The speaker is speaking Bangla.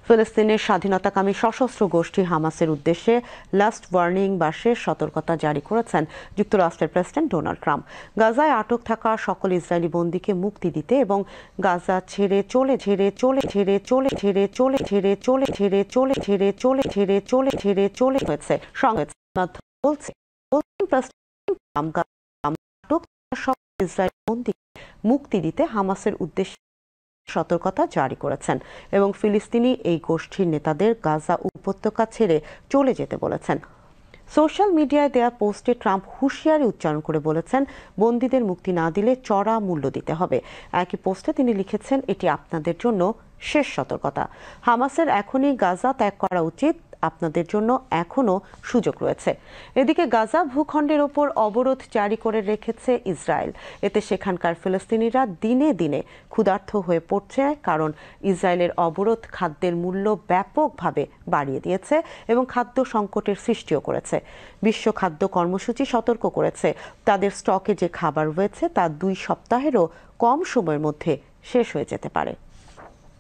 ফিলিস্তিনের স্বাধীনতাকামী সশস্ত্র গোষ্ঠী হামাসের উদ্দেশ্যে লাস্ট ওয়ার্নিং বা শেষ সতর্কতা জারি করেছেন যুক্তরাষ্ট্রের প্রেসিডেন্ট ডোনাল্ড ট্রাম্প। গাজায় আটক থাকা সকল ইসরায়েলি বন্দীকে মুক্তি দিতে এবং গাজা ছেড়ে হয়েছে। সংবাদ বলছে ইসরায়েলি বন্দীকে মুক্তি দিতে হামাসের উদ্দেশ্যে সতর্কতা জারি করেছেন এবং ফিলিস্তিনি এই গোষ্ঠীর নেতাদের গাজা উপত্যকা ছেড়ে চলে যেতে বলেছেন। সোশ্যাল মিডিয়ায় দেয়া পোস্টে ট্রাম্প হুঁশিয়ারি উচ্চারণ করে বলেছেন, বন্দীদের মুক্তি না দিলে চড়া মূল্য দিতে হবে। একই পোস্টে তিনি লিখেছেন, এটি আপনাদের জন্য শেষ সতর্কতা। হামাসের এখনই গাজা ত্যাগ করা উচিত, আপনাদের জন্য এখনো সুযোগ রয়েছে। এদিকে গাজা ভূখণ্ডের ওপর অবরোধ জারি করে রেখেছে ইসরায়েল। এতে সেখানকার ফিলিস্তিনিরা দিনে দিনে ক্ষুধার্ত হয়ে পড়ছে, কারণ ইসরায়েলের অবরোধ খাদ্যের মূল্য ব্যাপকভাবে বাড়িয়ে দিয়েছে এবং খাদ্য সংকটের সৃষ্টিও করেছে। বিশ্ব খাদ্য কর্মসূচি সতর্ক করেছে, তাদের স্টকে যে খাবার রয়েছে তা 2 সপ্তাহেরও কম সময়ের মধ্যে শেষ হয়ে যেতে পারে।